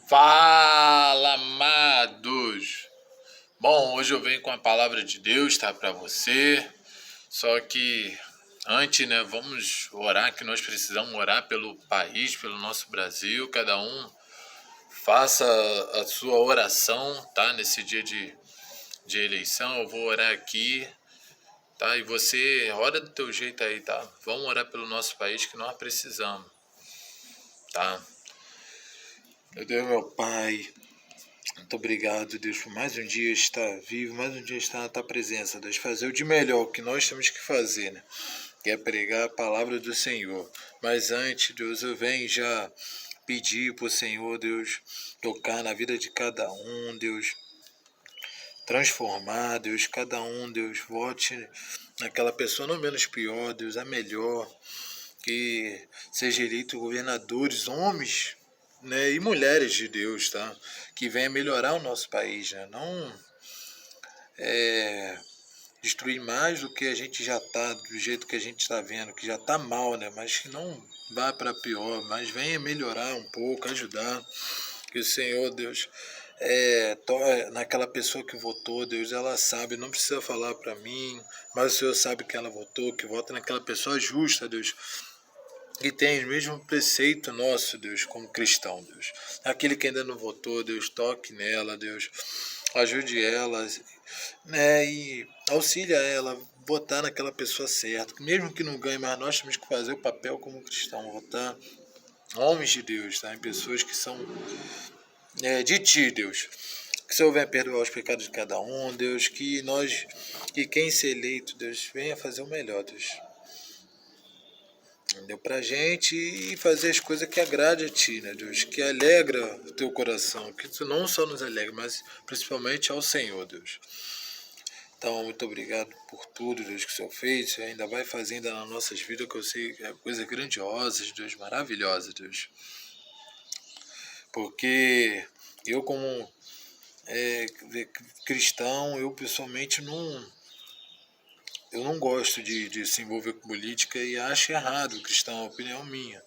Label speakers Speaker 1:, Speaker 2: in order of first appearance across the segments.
Speaker 1: Fala, amados! Bom, hoje eu venho com a palavra de Deus, tá, para você. Só que antes, né, vamos orar, que nós precisamos orar pelo país, pelo nosso Brasil. Cada um faça a sua oração, tá, nesse dia de eleição. Eu vou orar aqui, tá, e você ora do teu jeito aí, tá? Vamos orar pelo nosso país, que nós precisamos, tá? Meu Deus, meu Pai, muito obrigado, Deus, por mais um dia estar vivo, mais um dia estar na tua presença, Deus, fazer o de melhor que nós temos que fazer, né? Que é pregar a palavra do Senhor. Mas antes, Deus, eu venho já pedir para o Senhor, Deus, tocar na vida de cada um, Deus, transformar, Deus, cada um, Deus, vote naquela pessoa não menos pior, Deus, a melhor, que seja eleito governadores, homens, né, e mulheres de Deus, tá? Que venha melhorar o nosso país, né? Não destruir mais do que a gente já tá, do jeito que a gente está vendo, que já tá mal, né? Mas que não vá para pior, mas venha melhorar um pouco, ajudar. Que o Senhor, Deus, naquela pessoa que votou, Deus, ela sabe, não precisa falar para mim, mas o Senhor sabe que ela votou, que vota naquela pessoa justa, Deus, que tem o mesmo preceito nosso, Deus, como cristão, Deus. Aquele que ainda não votou, Deus, toque nela, Deus, ajude ela, né, e auxilia ela a votar naquela pessoa certa. Mesmo que não ganhe, mas nós temos que fazer o papel como cristão, votar homens de Deus, tá? Em pessoas que são de ti, Deus. Que o Senhor venha perdoar os pecados de cada um, Deus, que quem ser eleito, Deus, venha fazer o melhor, Deus. Deu pra gente e fazer as coisas que agrade a ti, né, Deus? Que alegra o teu coração, que tu não só nos alegra, mas principalmente ao Senhor, Deus. Então, muito obrigado por tudo, Deus, que o Senhor fez, o Senhor ainda vai fazendo nas nossas vidas, que eu sei que é coisa grandiosa, Deus, maravilhosa, Deus. Porque eu, como é, cristão, eu pessoalmente eu não gosto de se envolver com política e acho errado, cristão, a opinião minha,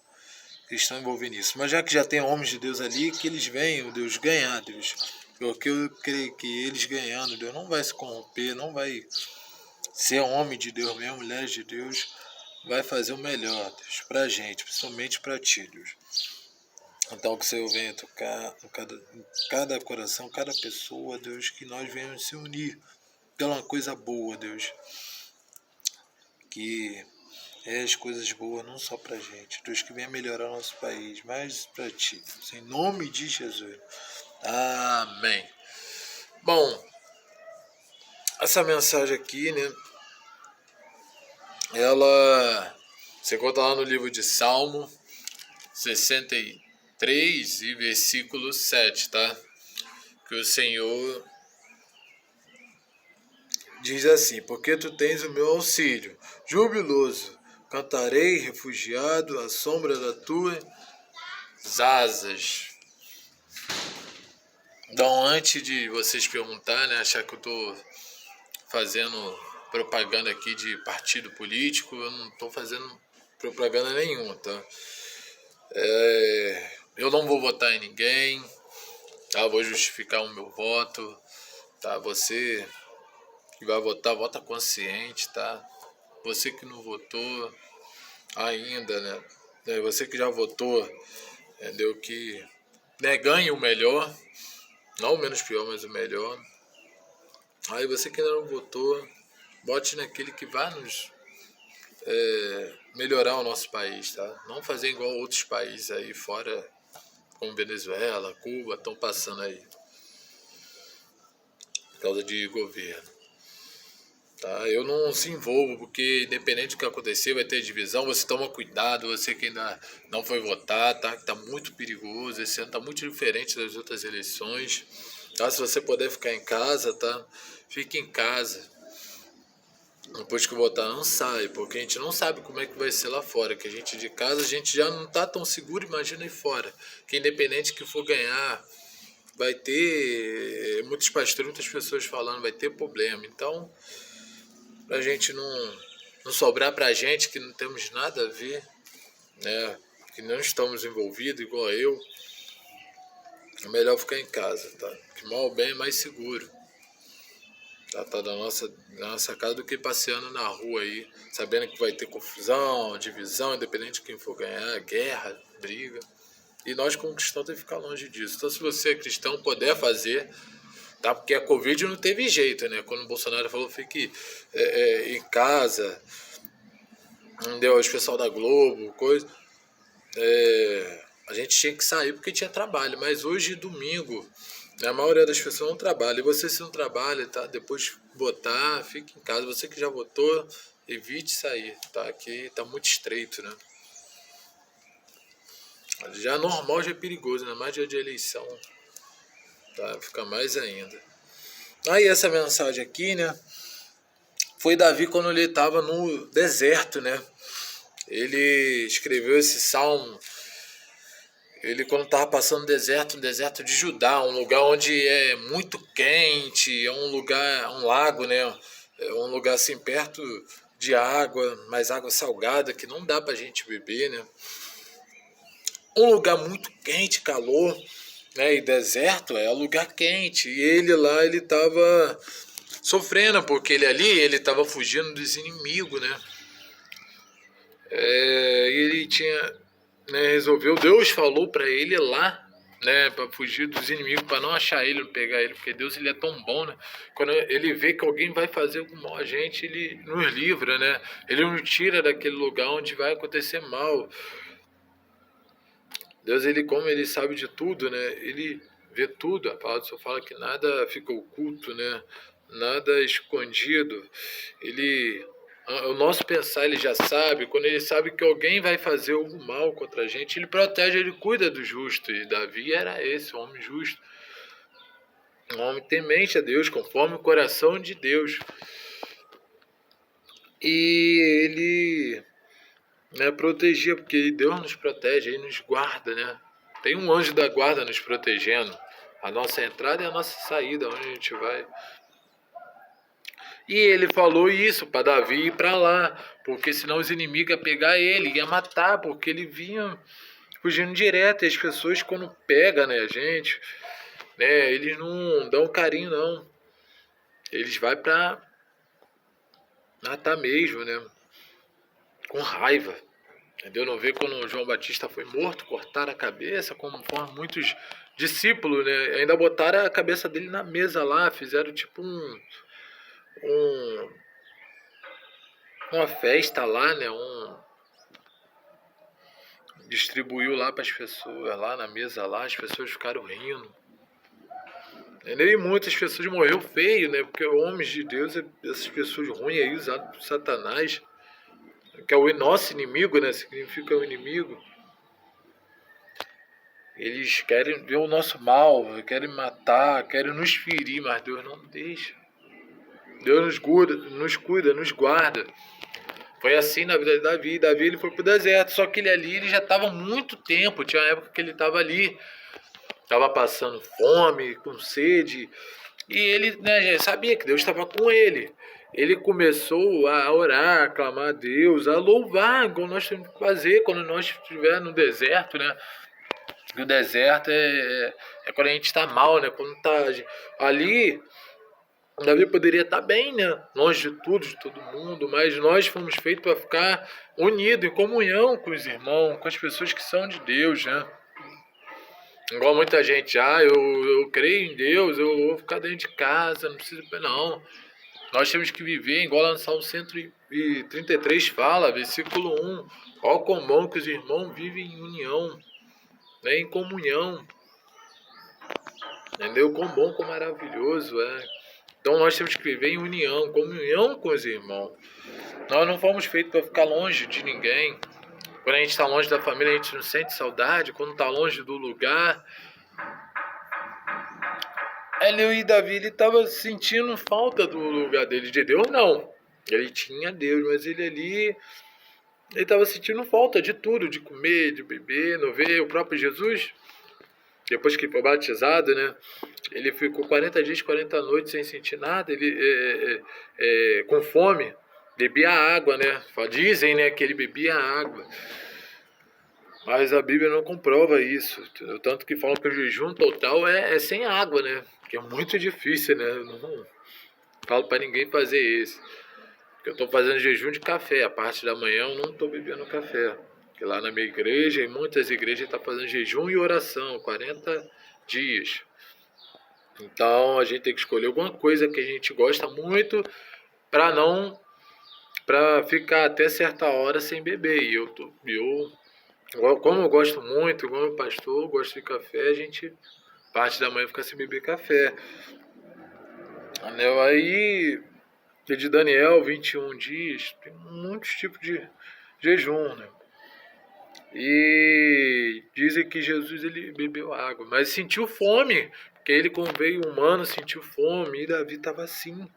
Speaker 1: cristão envolver nisso. Mas já que já tem homens de Deus ali, que eles venham, Deus, ganhar, Deus. Porque eu creio que eles ganhando, Deus não vai se corromper, não vai ser homem de Deus mesmo, mulher de Deus, vai fazer o melhor, Deus, pra gente, principalmente pra ti, Deus. Então que o Senhor venha tocar em cada coração, cada pessoa, Deus, que nós venhamos se unir pela coisa boa, Deus. Que é as coisas boas não só pra gente, Deus, que venha melhorar nosso país, mas pra ti, Deus, em nome de Jesus. Amém. Bom, essa mensagem aqui, né, ela se encontra lá no livro de Salmo 63 e versículo 7, tá? Que o Senhor diz assim: porque tu tens o meu auxílio, jubiloso, cantarei refugiado à sombra das tuas asas. Então, antes de vocês perguntar, né, achar que eu tô fazendo propaganda aqui de partido político, eu não tô fazendo propaganda nenhuma, tá? Eu não vou votar em ninguém, tá? Vou justificar o meu voto, tá? Você que vai votar, vota consciente, tá? Você que não votou ainda, né? Você que já votou, entendeu? Que, né, ganhe o melhor, não o menos pior, mas o melhor. Aí você que ainda não votou, bote naquele que vai nos melhorar o nosso país, tá? Não fazer igual outros países aí fora, como Venezuela, Cuba, estão passando aí, por causa de governo. Tá? Eu não se envolvo, porque independente do que acontecer, vai ter divisão, você toma cuidado, você que ainda não foi votar, tá? Que tá muito perigoso, esse ano tá muito diferente das outras eleições, tá? Se você puder ficar em casa, tá? Fique em casa. Depois que votar, não sai, porque a gente não sabe como é que vai ser lá fora, que a gente de casa, a gente já não tá tão seguro, imagina aí fora, que independente que for ganhar, vai ter muitos pastores, muitas pessoas falando, vai ter problema, então pra gente não sobrar pra gente que não temos nada a ver, né? Que não estamos envolvidos, igual eu. É melhor ficar em casa, tá? Que mal ou bem é mais seguro. Tá na nossa casa do que passeando na rua aí, sabendo que vai ter confusão, divisão, independente de quem for ganhar, guerra, briga. E nós como cristãos temos que ficar longe disso. Então se você é cristão, puder fazer, tá? Porque a Covid não teve jeito, né? Quando o Bolsonaro falou, fique em casa, não deu aos pessoal da Globo, coisa. A gente tinha que sair porque tinha trabalho, mas hoje, domingo, a maioria das pessoas não trabalha. E você, se não trabalha, tá? Depois votar, fique em casa. Você que já votou, evite sair, tá? Aqui tá muito estreito, né? Já normal já é perigoso, né? Mais dia de eleição, tá? Fica mais ainda. Aí essa mensagem aqui, né? Foi Davi quando ele estava no deserto, né? Ele escreveu esse salmo. Ele quando estava passando no deserto de Judá, um lugar onde é muito quente, é um lugar, um lago, né? É um lugar assim perto de água, mas água salgada que não dá pra gente beber, né? Um lugar muito quente, calor, né? E deserto é um lugar quente. E ele lá, ele estava sofrendo, porque ele estava fugindo dos inimigos, né? Ele tinha, né, resolveu, Deus falou para ele lá, né, para fugir dos inimigos, para não achar ele, não pegar ele, porque Deus, ele é tão bom, né? Quando ele vê que alguém vai fazer algum mal a gente, ele nos livra, né? Ele nos tira daquele lugar onde vai acontecer mal. Deus, ele, como ele sabe de tudo, né? Ele vê tudo. A palavra só fala que nada fica oculto, né? Nada escondido. Ele, o nosso pensar, ele já sabe. Quando ele sabe que alguém vai fazer algo mal contra a gente, ele protege, ele cuida do justo. E Davi era esse, um homem justo, um homem temente a Deus, conforme o coração de Deus. E ele, né, protegia, porque Deus nos protege, Ele nos guarda, né? Tem um anjo da guarda nos protegendo, a nossa entrada e a nossa saída, onde a gente vai. E ele falou isso para Davi ir para lá, porque senão os inimigos iam pegar ele, iam matar, porque ele vinha fugindo direto. E as pessoas, quando pegam, né, a gente, né, eles não dão carinho, não. Eles vão para matar mesmo, né? Com raiva. Entendeu? Não vê quando João Batista foi morto, cortaram a cabeça, como foram muitos discípulos, né? Ainda botaram a cabeça dele na mesa lá, fizeram tipo um uma festa lá, né? Distribuiu lá para as pessoas, lá na mesa lá, as pessoas ficaram rindo. Entendeu? E muitas pessoas morreram feio, né? Porque homens de Deus, essas pessoas ruins aí, usadas por Satanás, que é o nosso inimigo, né? Significa o inimigo. Eles querem ver o nosso mal, querem matar, querem nos ferir, mas Deus não deixa. Deus nos cuida, nos guarda. Foi assim na vida de Davi. Davi, ele foi pro deserto, só que ele já estava há muito tempo. Tinha uma época que ele estava ali, estava passando fome, com sede. E ele, né, já sabia que Deus estava com ele. Ele começou a orar, a clamar a Deus, a louvar, como nós temos que fazer quando nós estivermos no deserto, né? E o deserto é quando a gente está mal, né? Quando tá ali, Davi poderia estar bem, né? Longe de tudo, de todo mundo, mas nós fomos feitos para ficar unidos, em comunhão com os irmãos, com as pessoas que são de Deus, né? Igual muita gente, eu creio em Deus, eu vou ficar dentro de casa, não preciso. Não. Nós temos que viver, igual lá no Salmo 133 fala, versículo 1. Ó, quão bom que os irmãos vivem em união, né? Em comunhão. Entendeu? Quão bom, quão maravilhoso é. Então nós temos que viver em união, comunhão com os irmãos. Nós não fomos feitos para ficar longe de ninguém. Quando a gente está longe da família, a gente não sente saudade. Quando está longe do lugar. E Davi, ele estava sentindo falta do lugar dele. De Deus, não. Ele tinha Deus, mas ele ali, ele estava sentindo falta de tudo, de comer, de beber, não vê o próprio Jesus. Depois que foi batizado, né? Ele ficou 40 dias, 40 noites sem sentir nada, ele com fome, bebia água, né? Dizem, né, que ele bebia água. Mas a Bíblia não comprova isso, entendeu? Tanto que falam que o jejum total é sem água, né? Que é muito difícil, né? Eu não falo para ninguém fazer isso. Porque eu estou fazendo jejum de café. A parte da manhã eu não estou bebendo café. Porque lá na minha igreja, em muitas igrejas, está fazendo jejum e oração, 40 dias. Então a gente tem que escolher alguma coisa que a gente gosta muito para não para ficar até certa hora sem beber. E como eu gosto muito, como meu pastor, eu gosto de café, a gente parte da manhã fica sem beber café. Entendeu? Aí, de Daniel, 21 dias, tem muitos tipos de jejum, né? E dizem que Jesus ele bebeu água, mas sentiu fome, porque ele, como veio humano, sentiu fome, e Davi estava assim.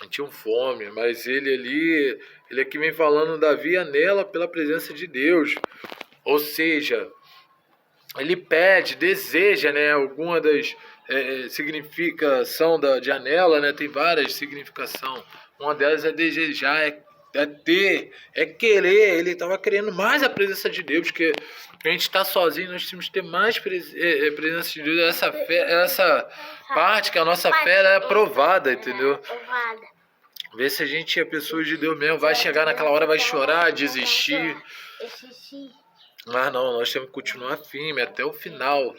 Speaker 1: Sentiu fome, mas ele aqui vem falando, Davi anela pela presença de Deus. Ou seja, ele pede, deseja, né, alguma das significação de anela, né, tem várias significações. Uma delas é desejar, é ter, é querer. Ele estava querendo mais a presença de Deus, porque a gente está sozinho, nós temos que ter mais presença de Deus. Essa parte que a nossa fé é aprovada, entendeu? Ver se a gente é pessoa de Deus mesmo, vai chegar naquela hora, vai chorar, desistir. Mas não, nós temos que continuar firme até o final.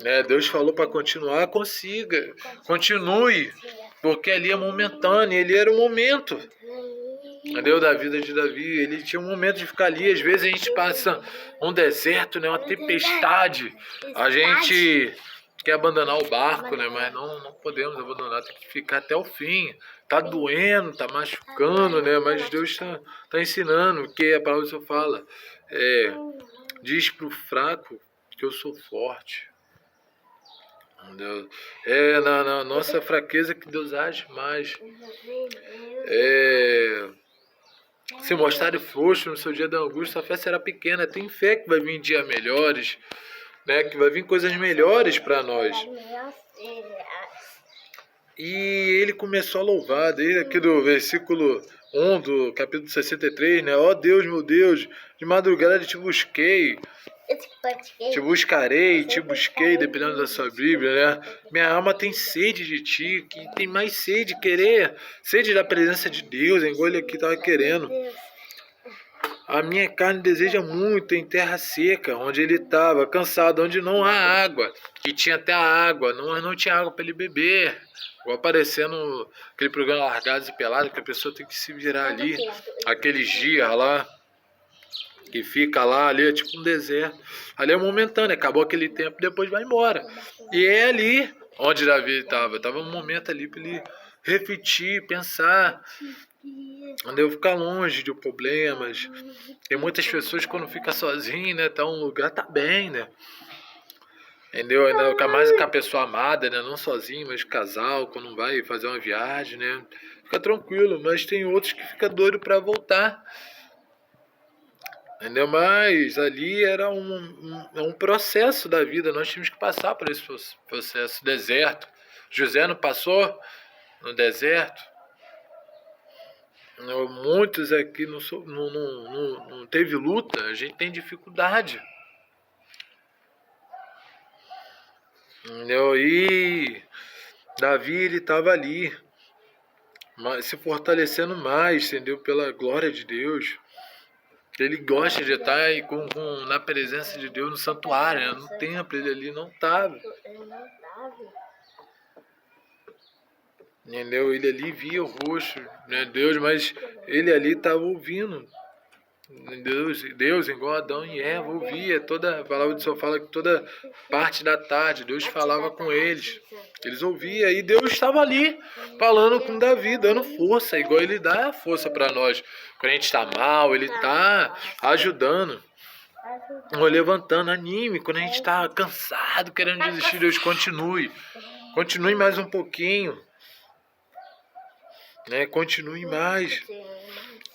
Speaker 1: Né? Deus falou para continuar, consiga, continue, porque ali é momentâneo, ele era um momento. Entendeu? Da vida de Davi, ele tinha um momento de ficar ali. Às vezes a gente passa um deserto, né? Uma tempestade. A gente quer abandonar o barco, né? Mas não podemos abandonar, tem que ficar até o fim. Tá doendo, tá machucando, né? Mas Deus tá ensinando, porque a palavra do Senhor fala. Diz pro fraco que eu sou forte. Entendeu? É na nossa fraqueza que Deus age mais. Se mostrar frouxo no seu dia da angústia, a fé será pequena. Tem fé que vai vir dias melhores, né? Que vai vir coisas melhores para nós. E ele começou a louvar, desde aqui do versículo 1 do capítulo 63, né? Ó Deus, meu Deus, de madrugada te busquei. Te buscarei, te busquei, dependendo da sua Bíblia, né? Minha alma tem sede de ti, que tem mais sede, querer, sede da presença de Deus, igual ele aqui estava querendo. A minha carne deseja muito em terra seca, onde ele estava, cansado, onde não há água, que tinha até a água, não tinha água para ele beber. Igual aparecendo aquele programa Largados e Pelados, que a pessoa tem que se virar ali, aqueles dias lá. Que fica lá, ali é tipo um deserto. Ali é momentâneo, acabou aquele tempo, depois vai embora. E é ali onde Davi estava. Estava um momento ali para ele refletir, pensar. Onde eu ficar longe de problemas. Tem muitas pessoas que quando fica sozinho, né? Tá um lugar, tá bem, né? Entendeu? Ainda fica mais com a pessoa amada, né? Não sozinho, mas casal, quando vai fazer uma viagem, né? Fica tranquilo, mas tem outros que fica doido para voltar. Entendeu? Mas ali era um processo da vida, nós tínhamos que passar por esse processo. Deserto. José não passou no deserto. Muitos aqui não teve luta, a gente tem dificuldade. Entendeu? E Davi, ele estava ali, se fortalecendo mais, entendeu? Pela glória de Deus. Ele gosta de estar aí na presença de Deus no santuário, né? No templo, ele ali não estava. Entendeu? Ele ali via o rosto, né? Deus, mas ele ali estava ouvindo. Deus, igual Adão e Eva, ouvia. Toda a palavra do Senhor fala que toda parte da tarde Deus falava com eles. Eles ouviam e Deus estava ali falando com Davi, dando força, igual ele dá força para nós. Quando a gente está mal, ele está ajudando, levantando, anime. Quando a gente está cansado, querendo desistir, Deus continue. Continue mais um pouquinho. Né? Continue mais.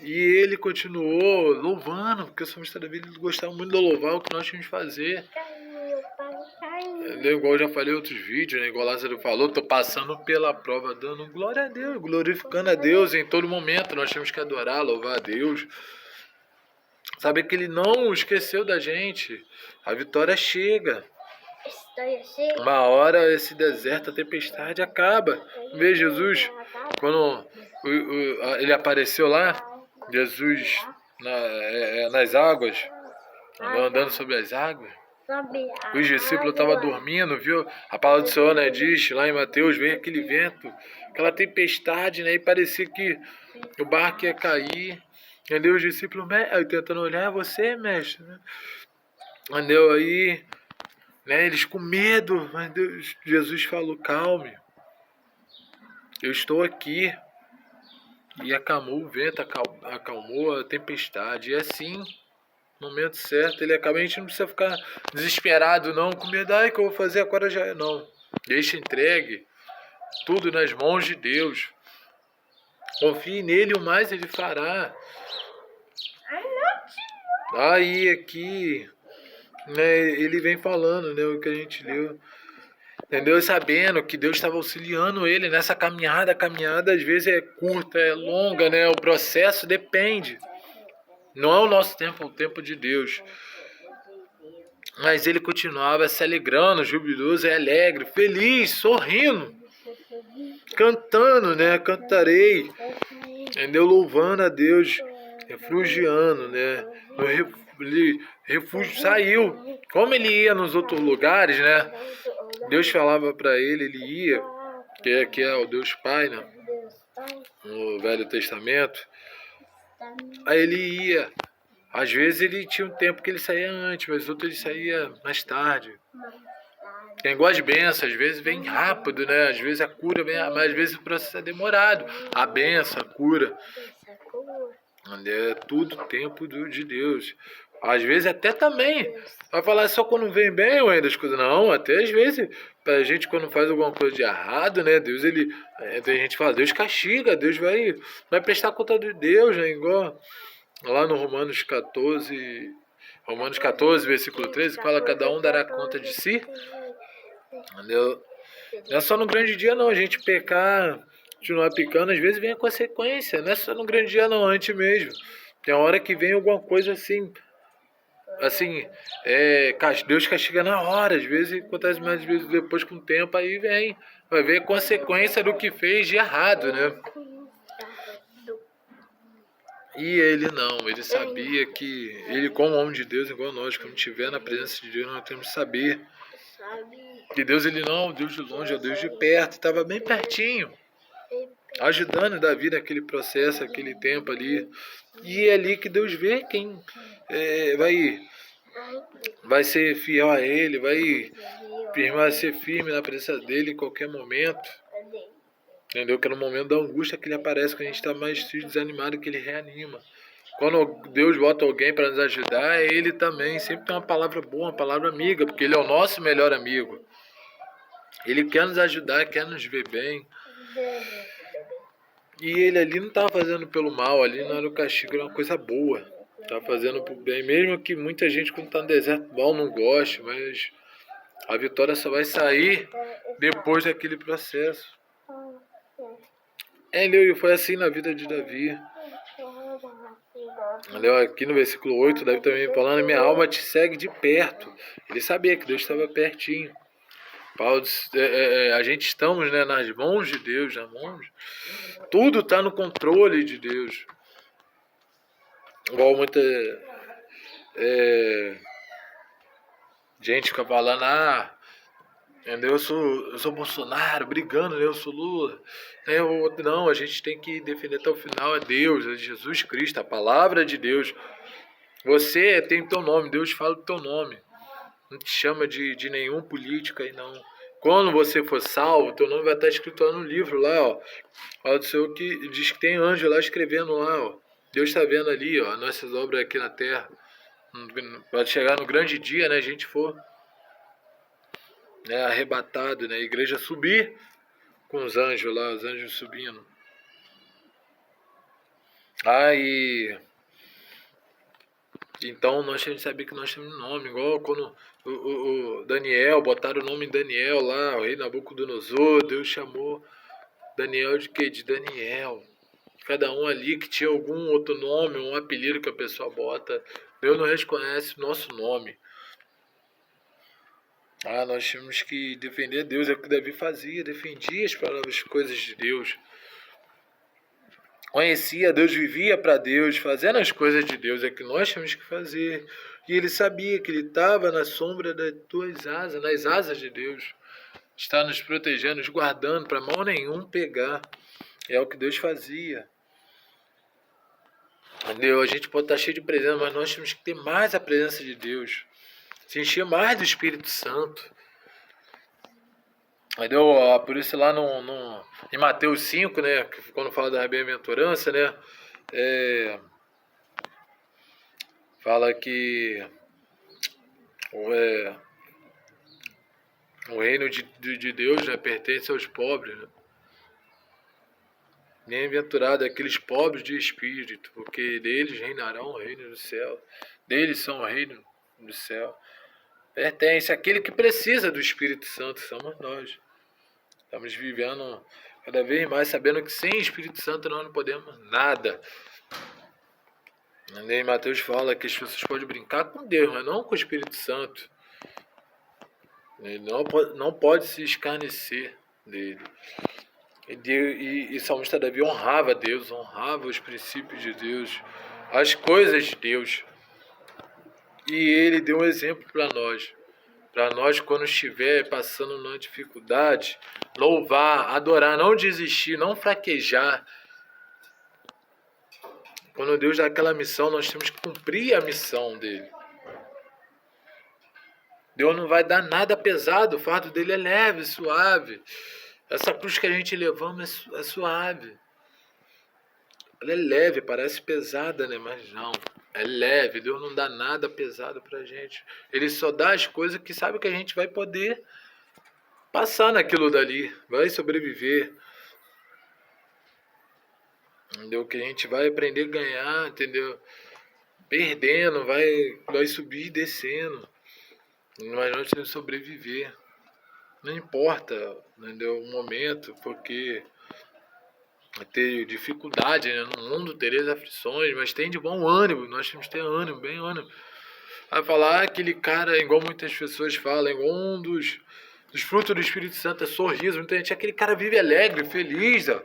Speaker 1: E ele continuou louvando, porque o salmista Davi gostava muito de louvar o que nós tínhamos que fazer. Igual eu já falei em outros vídeos, né? Igual Lázaro falou, tô passando pela prova, dando glória a Deus, glorificando a Deus em todo momento. Nós temos que adorar, louvar a Deus. Saber que Ele não esqueceu da gente. A vitória chega. Uma hora esse deserto, a tempestade acaba. Vê Jesus, quando ele apareceu lá, Jesus nas águas, andando sobre as águas. Os discípulos estavam dormindo, viu? A palavra do Senhor, né, diz lá em Mateus, veio aquele vento, aquela tempestade, né? E parecia que o barco ia cair. Entendeu? Os discípulos tentando olhar, você, mestre, né? Entendeu? Aí, né, eles com medo, mas Jesus falou, calme, eu estou aqui. E acalmou o vento, acalmou a tempestade. E assim, no momento certo, ele acaba. A gente não precisa ficar desesperado, não, com medo, ai, que eu vou fazer agora já é. Não. Deixa entregue tudo nas mãos de Deus. Confie nele, o mais ele fará. Aí, aqui, né, ele vem falando, né, o que a gente leu. Entendeu? Sabendo que Deus estava auxiliando ele nessa caminhada. A caminhada às vezes é curta, é longa, né? O processo depende. Não é o nosso tempo, é o tempo de Deus. Mas ele continuava se alegrando, jubiloso e alegre, feliz, sorrindo, cantando, né? Cantarei, entendeu? Louvando a Deus, refugiando, né? Refúgio saiu. Como ele ia nos outros lugares, né? Deus falava para ele ia, que é o Deus Pai, né? No Velho Testamento. Aí ele ia. Às vezes ele tinha um tempo que ele saía antes, mas outros ele saía mais tarde. Tem igual as bênçãos, às vezes vem rápido, né? Às vezes a cura vem, mas às vezes o processo é demorado. A bênção, a cura. É tudo tempo de Deus. Às vezes até também. Vai falar só quando vem bem, ou ainda as coisas. Não, até às vezes, pra gente quando faz alguma coisa de errado, né? Deus, ele. Tem gente que fala, Deus castiga, Deus vai prestar conta de Deus, né? Igual lá no Romanos 14, versículo 13, fala, cada um dará conta de si. Entendeu? Não é só no grande dia não, a gente pecar, continuar pecando, às vezes vem a consequência, não é só no grande dia não, antes mesmo. Tem uma hora que vem alguma coisa assim, Deus castiga na hora, às vezes acontece mais vezes depois com o tempo, aí vai ver a consequência do que fez de errado, né? E ele não, ele sabia que ele, como homem de Deus, igual nós, quando estiver na presença de Deus, nós temos que saber que Deus, ele não é o Deus de longe, é o Deus de perto, estava bem pertinho, ajudando Davi naquele processo, aquele tempo ali. E é ali que Deus vê quem vai ser fiel a ele, vai ser firme na presença dele em qualquer momento. Entendeu? Que é no momento da angústia que ele aparece, quando a gente está mais desanimado, que ele reanima. Quando Deus bota alguém para nos ajudar, ele também sempre tem uma palavra boa, uma palavra amiga, porque ele é o nosso melhor amigo. Ele quer nos ajudar, quer nos ver bem. E ele ali não estava fazendo pelo mal, ali não era o castigo, era uma coisa boa. Estava fazendo por bem, mesmo que muita gente quando está no deserto mal não goste, mas a vitória só vai sair depois daquele processo. E foi assim na vida de Davi. Aqui no versículo 8, Davi também falando, minha alma te segue de perto. Ele sabia que Deus estava pertinho. Paulo, a gente estamos, né, nas mãos de Deus, tudo está no controle de Deus. Igual muita gente fica falando, entendeu? Eu sou Bolsonaro, brigando, né? Eu sou Lula. Não, a gente tem que defender até o final, é Deus, é Jesus Cristo, a palavra de Deus. Você tem teu nome, Deus fala o teu nome. Não te chama de nenhum político aí, não. Quando você for salvo, teu nome vai estar escrito lá no livro, lá, ó. Fala do Senhor que diz que tem anjo lá escrevendo lá, ó. Deus está vendo ali, ó, nossas obras aqui na terra. Vai chegar no grande dia, né, a gente for, né, arrebatado, né, a igreja subir com os anjos lá, os anjos subindo. Então nós temos que saber que nós temos nome, igual quando o Daniel, botaram o nome em Daniel lá, o rei Nabucodonosor, Deus chamou Daniel de quê? De Daniel. Cada um ali que tinha algum outro nome, um apelido que a pessoa bota, Deus não reconhece o nosso nome. Nós temos que defender Deus, é o que Davi fazia, defendia as coisas de Deus. Conhecia Deus, vivia para Deus, fazendo as coisas de Deus, é que nós temos que fazer. E ele sabia que ele estava na sombra das tuas asas, nas asas de Deus. Está nos protegendo, nos guardando, para mal nenhum pegar. É o que Deus fazia. Entendeu? A gente pode estar cheio de presença, mas nós temos que ter mais a presença de Deus. Se encher mais do Espírito Santo. Entendeu? Por isso lá em Mateus 5, né? Quando fala da bem-aventurança, né? Fala que o reino de Deus, né, pertence aos pobres, né? Bem-aventurado aqueles pobres de espírito, porque deles reinarão o reino do céu. Deles são o reino do céu. Pertence àquele que precisa do Espírito Santo, somos nós. Estamos vivendo cada vez mais sabendo que sem Espírito Santo nós não podemos nada. Em Mateus fala que as pessoas podem brincar com Deus, mas não com o Espírito Santo. Ele não pode se escarnecer dele. E Salmista Davi honrava Deus, honrava os princípios de Deus, as coisas de Deus. E ele deu um exemplo para nós quando estiver passando na dificuldade, louvar, adorar, não desistir, não fraquejar. Quando Deus dá aquela missão, nós temos que cumprir a missão dele. Deus não vai dar nada pesado, o fardo dele é leve, suave. Essa cruz que a gente levamos é suave. Ela é leve, parece pesada, né? Mas não, é leve. Deus não dá nada pesado pra gente. Ele só dá as coisas que sabe que a gente vai poder passar naquilo dali, vai sobreviver. Entendeu? Que a gente vai aprender a ganhar, entendeu? Perdendo, vai subir e descendo. Mas nós temos que sobreviver. Não importa, entendeu? O momento, porque ter dificuldade, né? No mundo tereis aflições, mas tem de bom ânimo. Nós temos que ter ânimo, bem ânimo. Vai falar aquele cara, igual muitas pessoas falam, igual um dos frutos do Espírito Santo é sorriso. Muita gente, aquele cara vive alegre, feliz. Ó.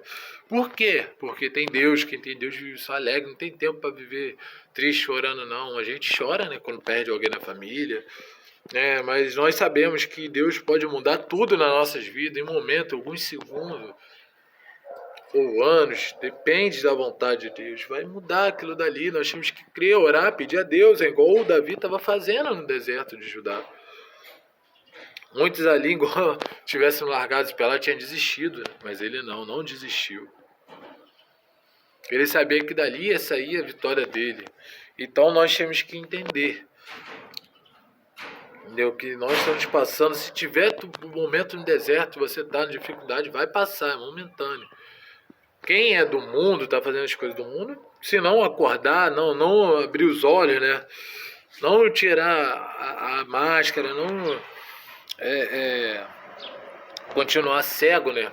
Speaker 1: Por quê? Porque tem Deus, quem tem Deus vive só alegre, não tem tempo para viver triste, chorando, não. A gente chora, né, quando perde alguém na família. Mas nós sabemos que Deus pode mudar tudo nas nossas vidas, em um momento, alguns segundos ou anos, depende da vontade de Deus, vai mudar aquilo dali. Nós temos que crer, orar, pedir a Deus, igual o Davi estava fazendo no deserto de Judá. Muitos ali, igual tivessem largado pela lá, tinham desistido, mas ele não desistiu. Ele sabia que dali ia sair a vitória dele. Então nós temos que entender, entendeu? Que nós estamos passando, se tiver um momento no deserto, você está em dificuldade, vai passar, é momentâneo. Quem é do mundo, está fazendo as coisas do mundo, se não acordar, não abrir os olhos, né? Não tirar a máscara, não continuar cego, né?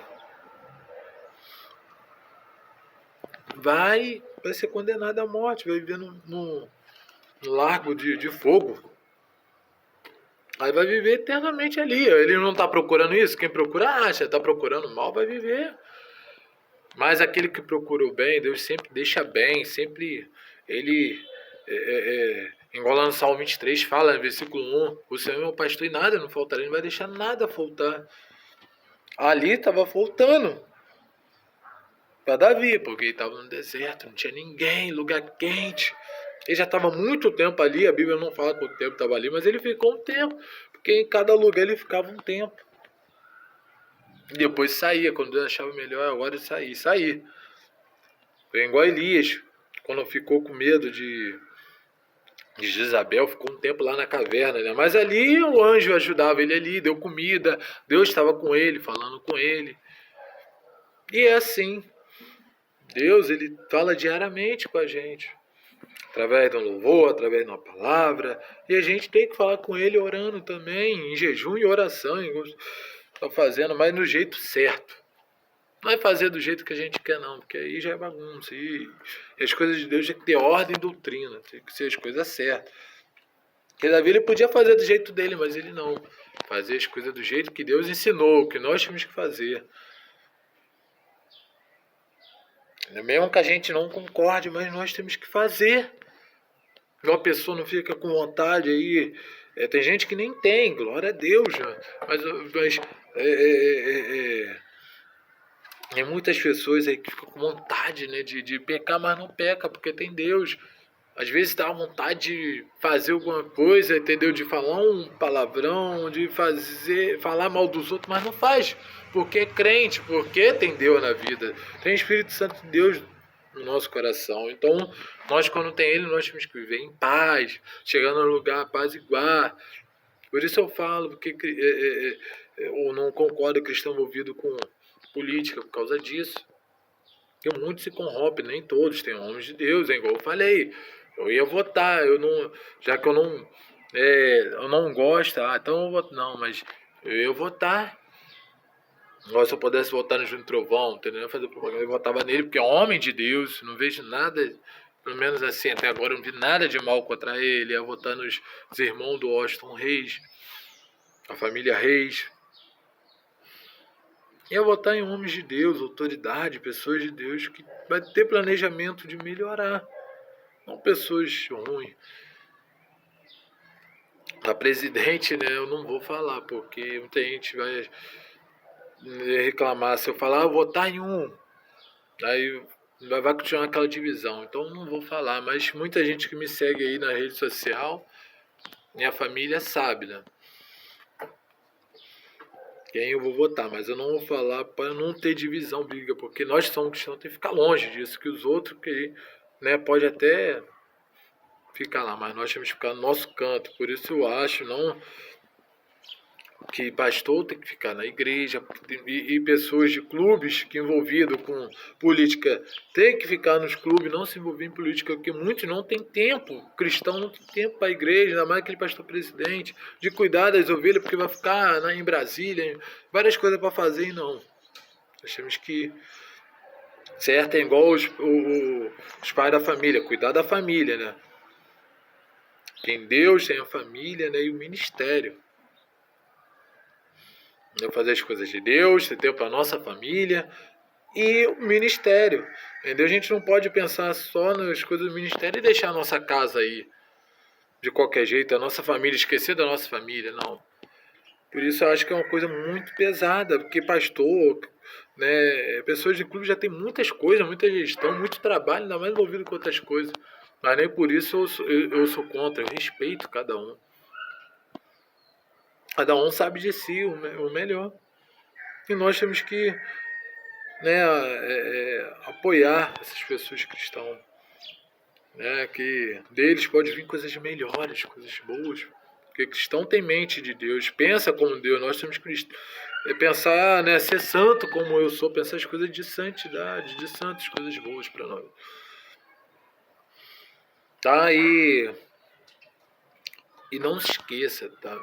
Speaker 1: Vai ser condenado à morte, vai viver no largo de fogo. Aí vai viver eternamente ali. Ele não está procurando isso? Quem procura acha, está procurando mal, vai viver. Mas aquele que procura o bem, Deus sempre deixa bem, sempre ele, igual lá no Salmo 23, fala no versículo 1, o Senhor é meu pastor e nada não faltará, ele não vai deixar nada faltar. Ali estava faltando para Davi, porque ele estava no deserto, não tinha ninguém, lugar quente. Ele já estava muito tempo ali, a Bíblia não fala quanto tempo estava ali, mas ele ficou um tempo, porque em cada lugar ele ficava um tempo. E depois saía, quando Deus achava melhor, agora sair. Foi igual Elias, quando ficou com medo de Jezabel, ficou um tempo lá na caverna, né? Mas ali o anjo ajudava ele ali, deu comida, Deus estava com ele, falando com ele. E é assim, Deus, ele fala diariamente com a gente, através de um louvor, através de uma palavra, e a gente tem que falar com ele orando também, em jejum e oração, está fazendo, mas no jeito certo. Não é fazer do jeito que a gente quer, não, porque aí já é bagunça. E as coisas de Deus tem que ter ordem e doutrina, tem que ser as coisas certas. Porque Davi ele podia fazer do jeito dele, mas ele não. Fazer as coisas do jeito que Deus ensinou, que nós tínhamos que fazer. Mesmo que a gente não concorde, mas nós temos que fazer. Uma pessoa não fica com vontade aí. Tem gente que nem tem, glória a Deus. Já. Mas tem muitas pessoas aí que ficam com vontade, né, de pecar, mas não peca, porque tem Deus. Às vezes dá vontade de fazer alguma coisa, entendeu? De falar um palavrão, de falar mal dos outros, mas não faz. Porque é crente, porque tem Deus na vida. Tem Espírito Santo de Deus no nosso coração. Então, nós quando tem Ele, nós temos que viver em paz, chegando no lugar paz igual. Por isso eu falo, porque eu não concordo cristão envolvido com política por causa disso. Porque muitos se corrompem, nem todos, tem homens de Deus, é igual eu falei. Eu ia votar, já que eu não gosto, então eu voto, não, mas eu ia votar. Se eu pudesse votar no Júnior Trovão, entendeu? Fazer propaganda, eu votava nele, porque é homem de Deus, não vejo nada, pelo menos assim, até agora eu não vi nada de mal contra ele. Ia votar nos irmãos do Washington Reis, a família Reis. Ia votar em homens de Deus, autoridade, pessoas de Deus, que vai ter planejamento de melhorar. Não pessoas ruins. A presidente, né, eu não vou falar, porque muita gente vai reclamar. Se eu falar, eu vou votar em um, aí vai continuar aquela divisão. Então eu não vou falar, mas muita gente que me segue aí na rede social, minha família sabe, né? Quem eu vou votar, mas eu não vou falar para não ter divisão, briga, porque nós somos cristãos, tem que ficar longe disso, que os outros que, né, pode até ficar lá, mas nós temos que ficar no nosso canto. Por isso eu acho não que pastor tem que ficar na igreja e pessoas de clubes que envolvidos com política tem que ficar nos clubes, não se envolver em política, porque muitos não têm tempo, cristão não tem tempo para a igreja, ainda mais aquele pastor presidente, de cuidar das ovelhas, porque vai ficar, né, em Brasília, várias coisas para fazer e não. Nós temos que, certo, é igual os pais da família, cuidar da família, né? Tem Deus, tem a família, né, e o ministério. Fazer as coisas de Deus, ter tempo para a nossa família e o ministério. Entendeu? A gente não pode pensar só nas coisas do ministério e deixar a nossa casa aí de qualquer jeito, a nossa família, esquecer da nossa família, não. Por isso eu acho que é uma coisa muito pesada, porque pastor, né, pessoas de clube já tem muitas coisas, muita gestão, muito trabalho, ainda mais envolvido com outras coisas. Mas nem por isso eu sou contra, eu respeito cada um. Cada um sabe de si o melhor. E nós temos que, né, apoiar essas pessoas cristãs. Né, que deles pode vir coisas melhores, coisas boas. Porque cristão tem mente de Deus, pensa como Deus. Nós temos que pensar, né, ser santo como eu sou, pensar as coisas de santidade, de santos, coisas boas para nós. Tá? E não se esqueça, tá?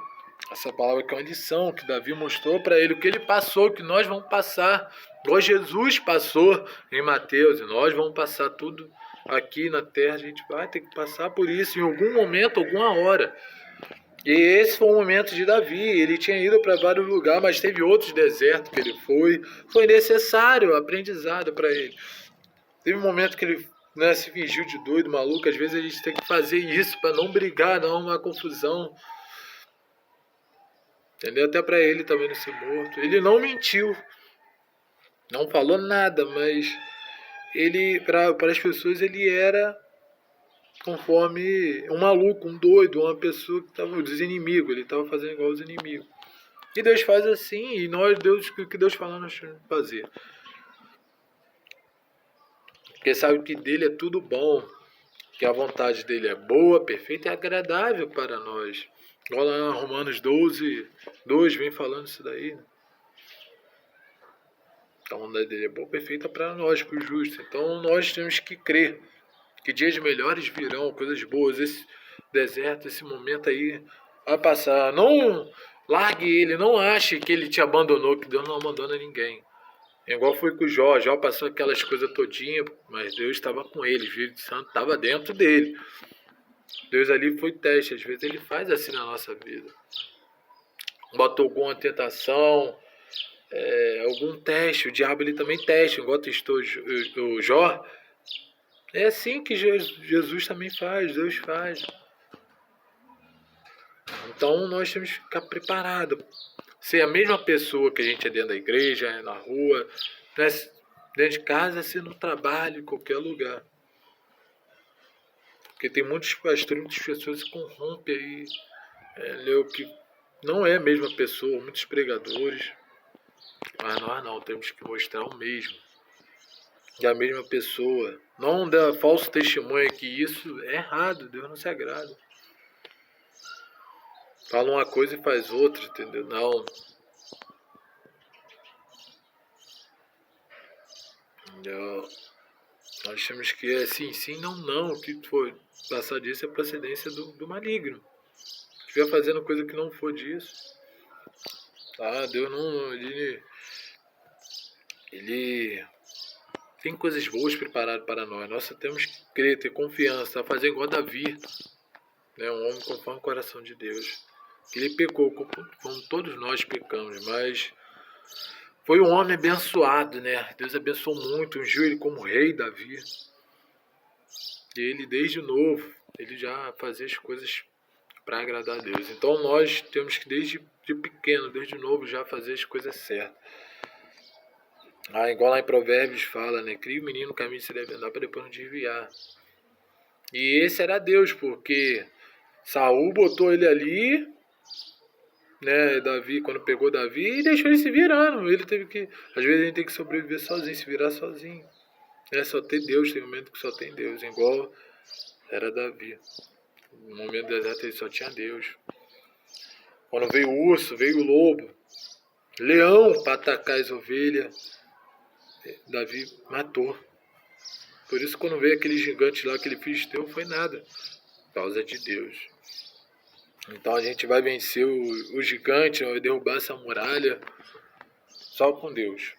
Speaker 1: Essa palavra que é uma lição que Davi mostrou para ele, o que ele passou, que nós vamos passar, igual Jesus passou em Mateus, e nós vamos passar tudo aqui na terra, a gente vai ter que passar por isso em algum momento, alguma hora. E esse foi o momento de Davi, ele tinha ido para vários lugares, mas teve outros desertos que ele foi necessário aprendizado para ele. Teve um momento que ele, né, se fingiu de doido, maluco, às vezes a gente tem que fazer isso para não brigar, não uma confusão. Entendeu? Até para ele também não ser morto. Ele não mentiu. Não falou nada, mas ele, para as pessoas, ele era conforme um maluco, um doido, uma pessoa que estava dos inimigos. Ele estava fazendo igual aos inimigos. E Deus faz assim, e nós, o que Deus fala, nós temos que fazer. Porque sabe que dele é tudo bom, que a vontade dele é boa, perfeita e agradável para nós. Igual lá em Romanos 12, 2 vem falando isso daí. A vontade dele é boa, perfeita para nós, para os justos. Então nós temos que crer que dias melhores virão, coisas boas. Esse deserto, esse momento aí vai passar. Não largue ele, não ache que ele te abandonou, que Deus não abandona ninguém. Igual foi com o Jó. Jó passou aquelas coisas todinhas, mas Deus estava com ele, o Espírito Santo estava dentro dele. Deus ali foi teste, às vezes ele faz assim na nossa vida. Botou alguma tentação, algum teste, o diabo ele também testa, igual testou o Jó. É assim que Jesus também faz, Deus faz. Então nós temos que ficar preparados. Ser a mesma pessoa que a gente é dentro da igreja, é na rua, né? Dentro de casa, ser no trabalho, em qualquer lugar. Porque tem muitos pastores, muitas pessoas que se corrompem aí. Que não é a mesma pessoa, muitos pregadores. Mas nós não, temos que mostrar o mesmo. E a mesma pessoa. Não dá falso testemunho que isso é errado, Deus não se agrada. Fala uma coisa e faz outra, entendeu? Não. Nós temos que sim, não. O que for passar disso é procedência do maligno. Se estiver fazendo coisa que não for disso, tá? Deus não. Ele tem coisas boas preparadas para nós. Nós só temos que crer, ter confiança, tá? Fazer igual Davi, né? Um homem conforme o coração de Deus. Ele pecou, como todos nós pecamos, mas foi um homem abençoado, né? Deus abençoou muito, ungiu ele como rei, Davi. E ele, desde novo, ele já fazia as coisas para agradar a Deus. Então nós temos que, desde pequeno, desde novo, já fazer as coisas certas. Igual lá em Provérbios fala, né? Cria o menino no caminho que se deve andar para depois não desviar. E esse era Deus, porque Saul botou ele ali, né? Davi, quando pegou Davi, e deixou ele se virando. Ele teve que, às vezes, ele tem que sobreviver sozinho, se virar sozinho. Só ter Deus, tem um momento que só tem Deus, igual era Davi. No momento do deserto ele só tinha Deus. Quando veio o urso, veio o lobo, leão para atacar as ovelhas, Davi matou. Por isso quando veio aquele gigante lá, aquele filisteu, foi nada. Por causa de Deus. Então a gente vai vencer o gigante, vai derrubar essa muralha só com Deus.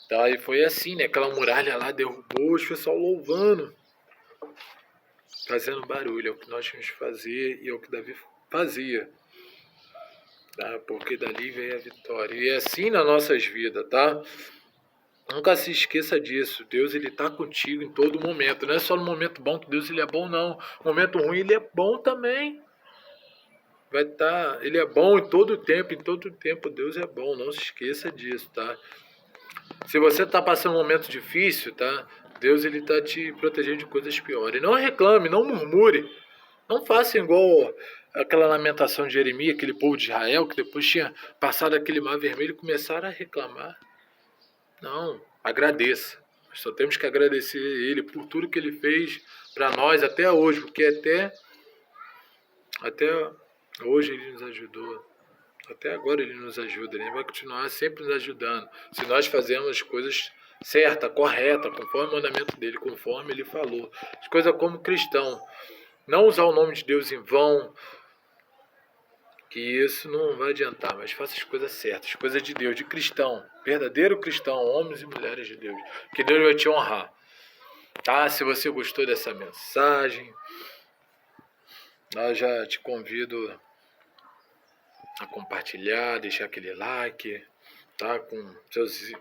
Speaker 1: Tá, e foi assim, né? Aquela muralha lá derrubou, os pessoal louvando, fazendo barulho. É o que nós tínhamos que fazer e é o que Davi fazia. Tá? Porque dali veio a vitória. E é assim nas nossas vidas, tá? Nunca se esqueça disso. Deus, ele tá contigo em todo momento. Não é só no momento bom que Deus ele é bom, não. No momento ruim, ele é bom também. Ele é bom em todo tempo Deus é bom. Não se esqueça disso, tá? Se você tá passando um momento difícil, tá? Deus, ele tá te protegendo de coisas piores. Não reclame, não murmure. Não faça igual aquela lamentação de Jeremias, aquele povo de Israel, que depois tinha passado aquele mar vermelho e começaram a reclamar. Não, agradeça. Nós só temos que agradecer a Ele por tudo que Ele fez para nós até hoje, porque até hoje Ele nos ajudou. Até agora Ele nos ajuda, Ele vai continuar sempre nos ajudando. Se nós fazemos as coisas certas, corretas, conforme o mandamento dEle, conforme Ele falou. As coisas como cristão. Não usar o nome de Deus em vão, que isso não vai adiantar, mas faça as coisas certas, as coisas de Deus, de cristão, verdadeiro cristão, homens e mulheres de Deus, que Deus vai te honrar. Tá? Se você gostou dessa mensagem, eu já te convido a compartilhar, deixar aquele like, tá? Com seus